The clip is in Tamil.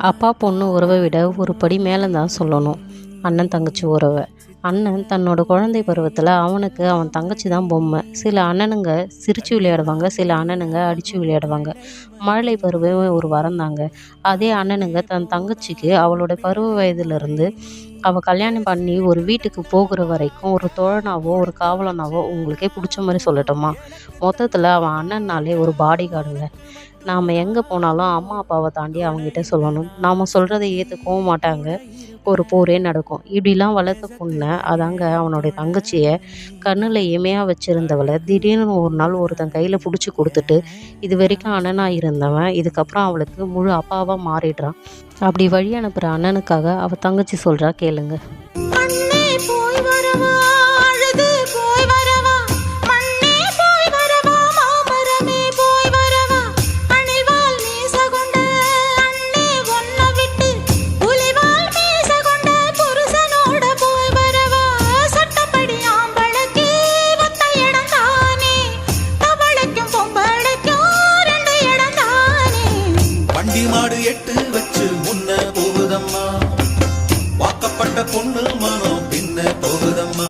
அப்பா பொண்ணு உறவை விட ஒரு படி மேலே தான் சொல்லணும் அண்ணன் தங்கச்சி உறவை. அண்ணன் தன்னோட குழந்தை பருவத்தில் அவனுக்கு அவன் தங்கச்சி தான் பொம்மை. சில அண்ணனுங்க சிரித்து விளையாடுவாங்க, சில அண்ணனுங்க அடித்து விளையாடுவாங்க. மழலை பருவம் ஒரு வரம் தாங்க. அதே அண்ணனுங்க தன் தங்கச்சிக்கு அவளோட பருவ வயதிலிருந்து அவள் கல்யாணம் பண்ணி ஒரு வீட்டுக்கு போகிற வரைக்கும் ஒரு தோழனாவோ ஒரு காவலனாவோ உங்களுக்கே பிடிச்ச மாதிரி சொல்லட்டுமா, மொத்தத்தில் அவன் அண்ணன்னாலே ஒரு பாடி கார்டுங்க. நாம் எங்கே போனாலும் அம்மா அப்பாவை தாண்டி அவங்ககிட்ட சொல்லணும். நாம் சொல்கிறத ஏற்றுக்கவும் மாட்டாங்க. ஒரு போரே நடக்கும். இப்படிலாம் வளர்த்த பொண்ணை அதாங்க அவனுடைய தங்கச்சியை கண்ணில் இமையாக வச்சுருந்தவளை திடீர்னு ஒரு நாள் ஒருத்தன் கையில் பிடிச்சி கொடுத்துட்டு, இது வரைக்கும் அண்ணனாக இருந்தவன் இதுக்கப்புறம் அவளுக்கு முழு அப்பாவாக மாறிடுறான். அப்படி வழி அனுப்புகிற அண்ணனுக்காக அவள் தங்கச்சி சொல்கிறா கேளுங்க. மாடு எட்டு வச்சு முன்ன